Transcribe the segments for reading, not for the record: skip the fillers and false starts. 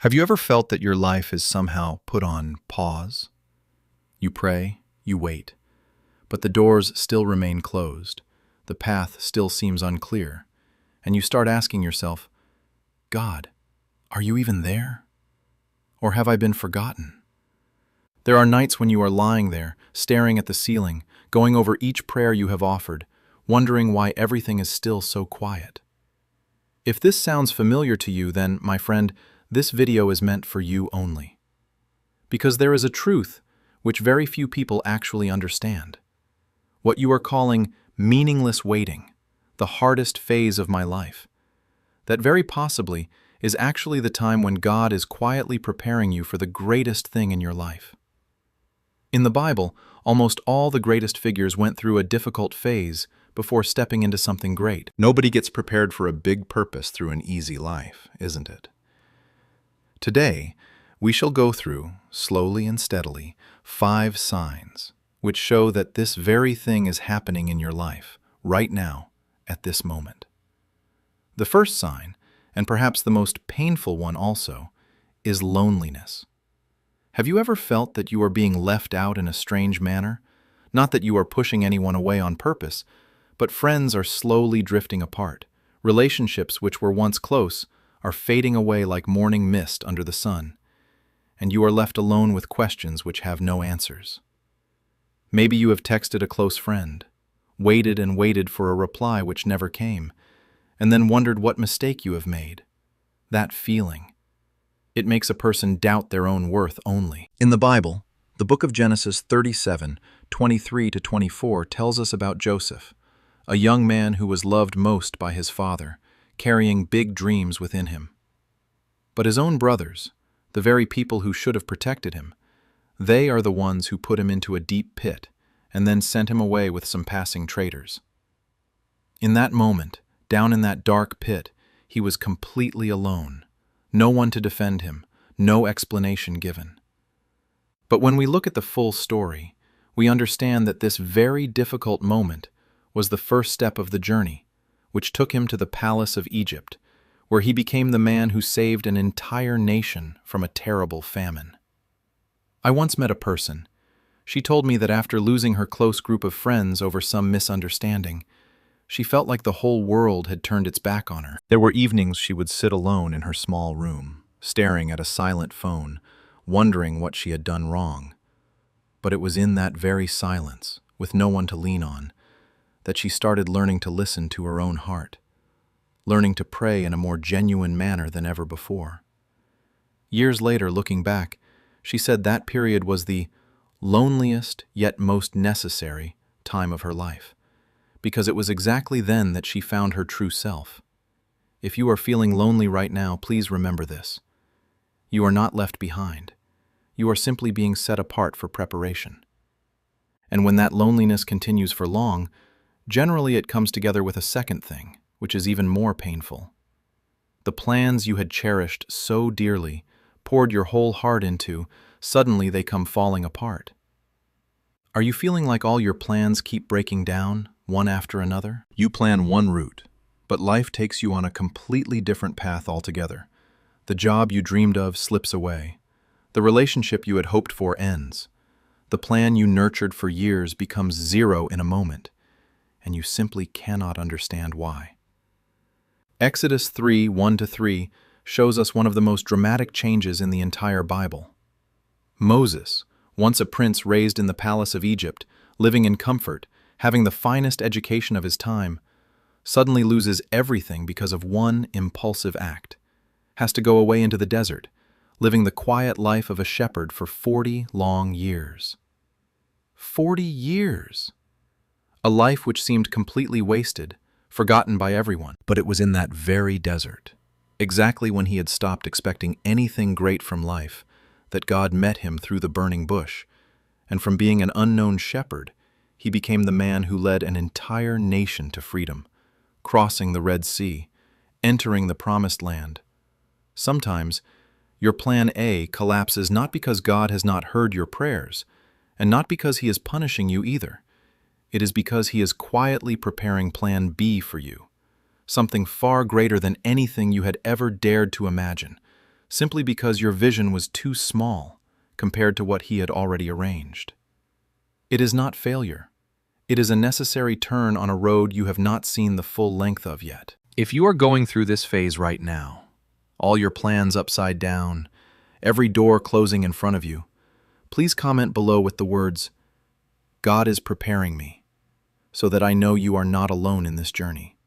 Have you ever felt that your life is somehow put on pause? You pray, you wait, but the doors still remain closed, the path still seems unclear, and you start asking yourself, God, are you even there? Or have I been forgotten? There are nights when you are lying there, staring at the ceiling, going over each prayer you have offered, wondering why everything is still so quiet. If this sounds familiar to you, then, my friend, this video is meant for you only. Because there is a truth which very few people actually understand. What you are calling meaningless waiting, the hardest phase of my life. That very possibly is actually the time when God is quietly preparing you for the greatest thing in your life. In the Bible, almost all the greatest figures went through a difficult phase before stepping into something great. Nobody gets prepared for a big purpose through an easy life, isn't it? Today, we shall go through, slowly and steadily, 5 signs which show that this very thing is happening in your life, right now, at this moment. The first sign, and perhaps the most painful one also, is loneliness. Have you ever felt that you are being left out in a strange manner? Not that you are pushing anyone away on purpose, but friends are slowly drifting apart. Relationships which were once close are fading away like morning mist under the sun, and you are left alone with questions which have no answers. Maybe you have texted a close friend, waited and waited for a reply which never came, and then wondered what mistake you have made. That feeling. It makes a person doubt their own worth only. In the Bible, the book of Genesis 37:23-24 tells us about Joseph, a young man who was loved most by his father, carrying big dreams within him. But his own brothers, the very people who should have protected him, they are the ones who put him into a deep pit and then sent him away with some passing traders. In that moment, down in that dark pit, he was completely alone. No one to defend him, no explanation given. But when we look at the full story, we understand that this very difficult moment was the first step of the journey, which took him to the palace of Egypt, where he became the man who saved an entire nation from a terrible famine. I once met a person. She told me that after losing her close group of friends over some misunderstanding, she felt like the whole world had turned its back on her. There were evenings she would sit alone in her small room, staring at a silent phone, wondering what she had done wrong. But it was in that very silence, with no one to lean on, that she started learning to listen to her own heart, learning to pray in a more genuine manner than ever before. Years later, looking back, she said that period was the loneliest yet most necessary time of her life, because it was exactly then that she found her true self. If you are feeling lonely right now, please remember this. You are not left behind. You are simply being set apart for preparation. And when that loneliness continues for long, generally it comes together with a second thing, which is even more painful. The plans you had cherished so dearly, poured your whole heart into, suddenly they come falling apart. Are you feeling like all your plans keep breaking down, one after another? You plan one route, but life takes you on a completely different path altogether. The job you dreamed of slips away. The relationship you had hoped for ends. The plan you nurtured for years becomes zero in a moment, and you simply cannot understand why. Exodus 3:1-3 shows us one of the most dramatic changes in the entire Bible. Moses, once a prince raised in the palace of Egypt, living in comfort, having the finest education of his time, suddenly loses everything because of one impulsive act, has to go away into the desert, living the quiet life of a shepherd for 40 long years. 40 years! A life which seemed completely wasted, forgotten by everyone. But it was in that very desert, exactly when he had stopped expecting anything great from life, that God met him through the burning bush, and from being an unknown shepherd, he became the man who led an entire nation to freedom, crossing the Red Sea, entering the Promised Land. Sometimes, your plan A collapses not because God has not heard your prayers, and not because he is punishing you either. It is because he is quietly preparing plan B for you, something far greater than anything you had ever dared to imagine, simply because your vision was too small compared to what he had already arranged. It is not failure. It is a necessary turn on a road you have not seen the full length of yet. If you are going through this phase right now, all your plans upside down, every door closing in front of you, please comment below with the words, "God is preparing me," so that I know you are not alone in this journey.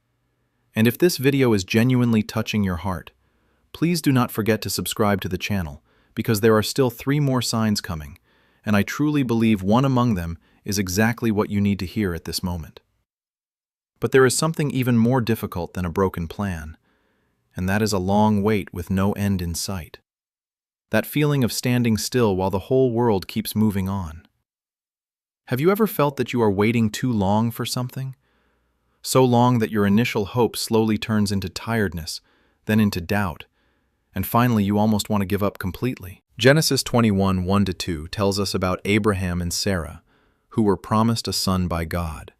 And if this video is genuinely touching your heart, please do not forget to subscribe to the channel, because there are still 3 more signs coming, and I truly believe one among them is exactly what you need to hear at this moment. But there is something even more difficult than a broken plan, and that is a long wait with no end in sight. That feeling of standing still while the whole world keeps moving on. Have you ever felt that you are waiting too long for something? So long that your initial hope slowly turns into tiredness, then into doubt, and finally you almost want to give up completely. Genesis 21, 1-2 tells us about Abraham and Sarah, who were promised a son by God,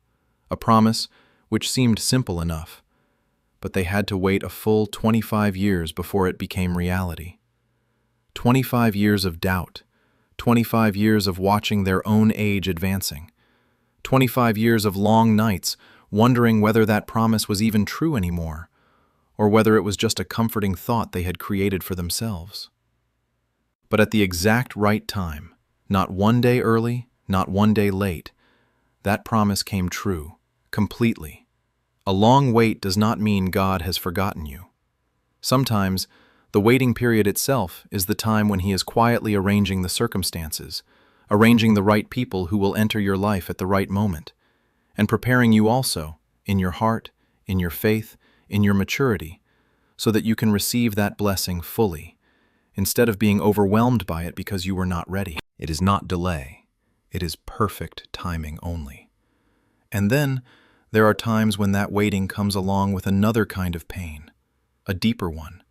a promise which seemed simple enough, but they had to wait a full 25 years before it became reality. 25 years of doubt, 25 years of watching their own age advancing, 25 years of long nights wondering whether that promise was even true anymore, or whether it was just a comforting thought they had created for themselves. But at the exact right time, not one day early, not one day late, that promise came true, completely. A long wait does not mean God has forgotten you. Sometimes, the waiting period itself is the time when He is quietly arranging the circumstances, arranging the right people who will enter your life at the right moment, and preparing you also, in your heart, in your faith, in your maturity, so that you can receive that blessing fully, instead of being overwhelmed by it because you were not ready. It is not delay. It is perfect timing only. And then, there are times when that waiting comes along with another kind of pain, a deeper one.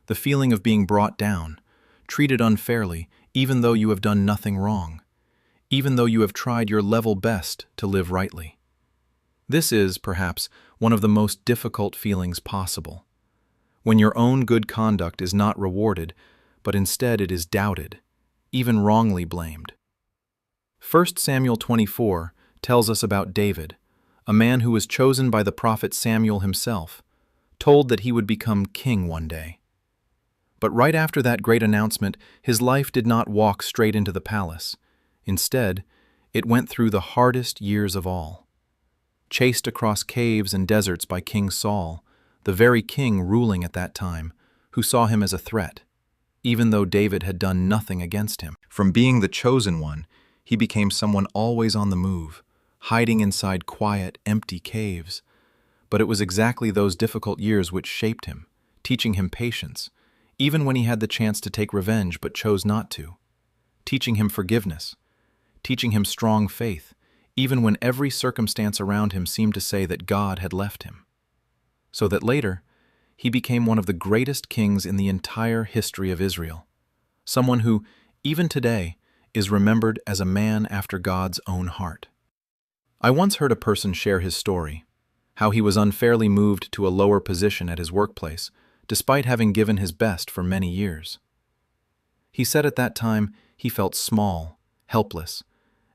The feeling of being brought down, treated unfairly, even though you have done nothing wrong, even though you have tried your level best to live rightly. This is, perhaps, one of the most difficult feelings possible, when your own good conduct is not rewarded, but instead it is doubted, even wrongly blamed. 1 Samuel 24 tells us about David, a man who was chosen by the prophet Samuel himself, told that he would become king one day. But right after that great announcement, his life did not walk straight into the palace. Instead, it went through the hardest years of all. Chased across caves and deserts by King Saul, the very king ruling at that time, who saw him as a threat, even though David had done nothing against him. From being the chosen one, he became someone always on the move, hiding inside quiet, empty caves. But it was exactly those difficult years which shaped him, teaching him patience, even when he had the chance to take revenge but chose not to, teaching him forgiveness, teaching him strong faith, even when every circumstance around him seemed to say that God had left him. So that later, he became one of the greatest kings in the entire history of Israel, someone who, even today, is remembered as a man after God's own heart. I once heard a person share his story, how he was unfairly moved to a lower position at his workplace, despite having given his best for many years. He said at that time he felt small, helpless,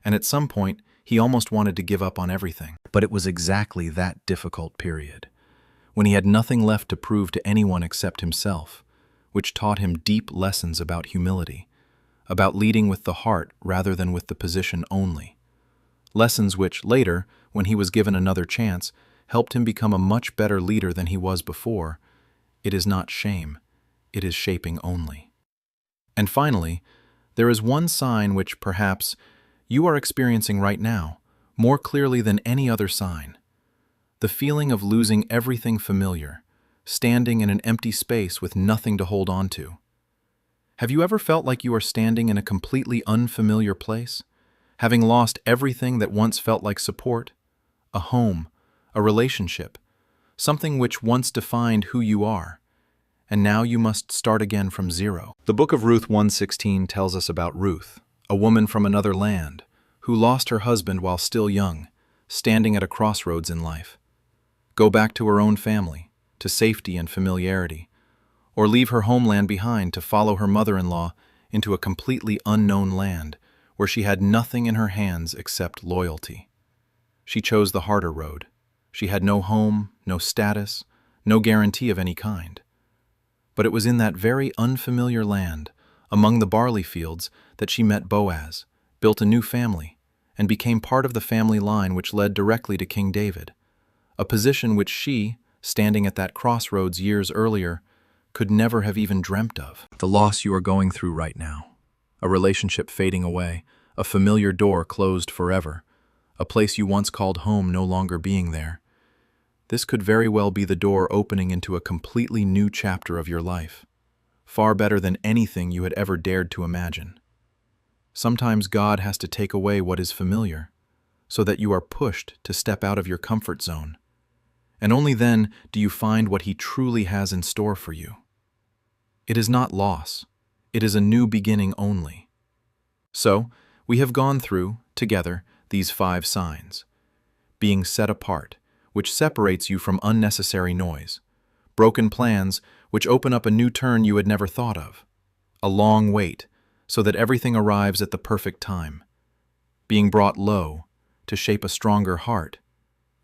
and at some point he almost wanted to give up on everything. But it was exactly that difficult period, when he had nothing left to prove to anyone except himself, which taught him deep lessons about humility, about leading with the heart rather than with the position only. Lessons which, later, when he was given another chance, helped him become a much better leader than he was before. It is not shame, it is shaping only. And finally, there is one sign which, perhaps, you are experiencing right now, more clearly than any other sign. The feeling of losing everything familiar, standing in an empty space with nothing to hold on to. Have you ever felt like you are standing in a completely unfamiliar place, having lost everything that once felt like support, a home, a relationship, something which once defined who you are, and now you must start again from zero? The book of Ruth 1:16 tells us about Ruth, a woman from another land, who lost her husband while still young, standing at a crossroads in life. Go back to her own family, to safety and familiarity, or leave her homeland behind to follow her mother-in-law into a completely unknown land where she had nothing in her hands except loyalty. She chose the harder road. She had no home, no status, no guarantee of any kind. But it was in that very unfamiliar land, among the barley fields, that she met Boaz, built a new family, and became part of the family line which led directly to King David, a position which she, standing at that crossroads years earlier, could never have even dreamt of. The loss you are going through right now, a relationship fading away, a familiar door closed forever, a place you once called home no longer being there. This could very well be the door opening into a completely new chapter of your life, far better than anything you had ever dared to imagine. Sometimes God has to take away what is familiar, so that you are pushed to step out of your comfort zone, and only then do you find what He truly has in store for you. It is not loss, it is a new beginning only. So, we have gone through, together, these 5 signs. Being set apart, which separates you from unnecessary noise. Broken plans, which open up a new turn you had never thought of. A long wait, so that everything arrives at the perfect time. Being brought low, to shape a stronger heart.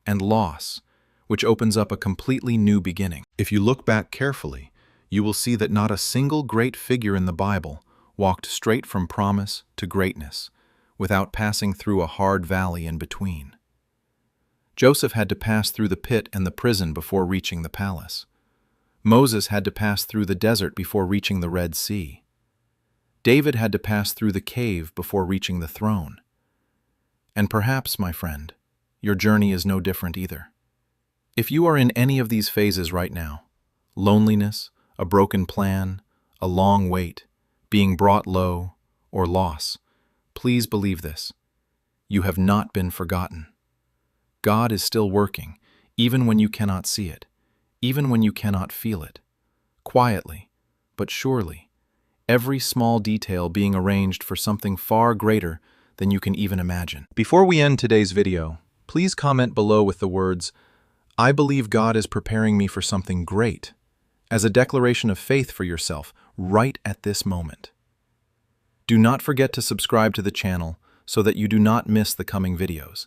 And loss, which opens up a completely new beginning. If you look back carefully, you will see that not a single great figure in the Bible walked straight from promise to greatness, without passing through a hard valley in between. Joseph had to pass through the pit and the prison before reaching the palace. Moses had to pass through the desert before reaching the Red Sea. David had to pass through the cave before reaching the throne. And perhaps, my friend, your journey is no different either. If you are in any of these phases right now, loneliness, a broken plan, a long wait, being brought low, or loss, please believe this. You have not been forgotten. God is still working, even when you cannot see it, even when you cannot feel it. Quietly, but surely, every small detail being arranged for something far greater than you can even imagine. Before we end today's video, please comment below with the words, "I believe God is preparing me for something great," as a declaration of faith for yourself right at this moment. Do not forget to subscribe to the channel so that you do not miss the coming videos.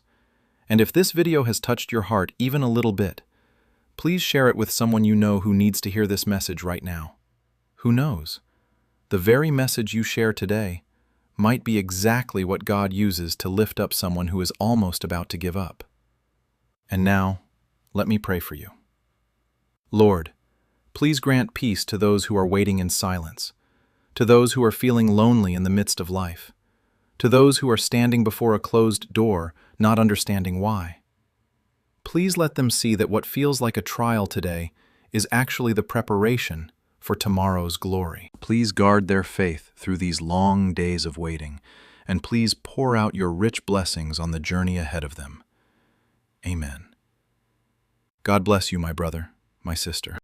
And if this video has touched your heart even a little bit, please share it with someone you know who needs to hear this message right now. Who knows? The very message you share today might be exactly what God uses to lift up someone who is almost about to give up. And now, let me pray for you. Lord, please grant peace to those who are waiting in silence, to those who are feeling lonely in the midst of life, to those who are standing before a closed door, not understanding why. Please let them see that what feels like a trial today is actually the preparation for tomorrow's glory. Please guard their faith through these long days of waiting, and please pour out your rich blessings on the journey ahead of them. Amen. God bless you, my brother, my sister.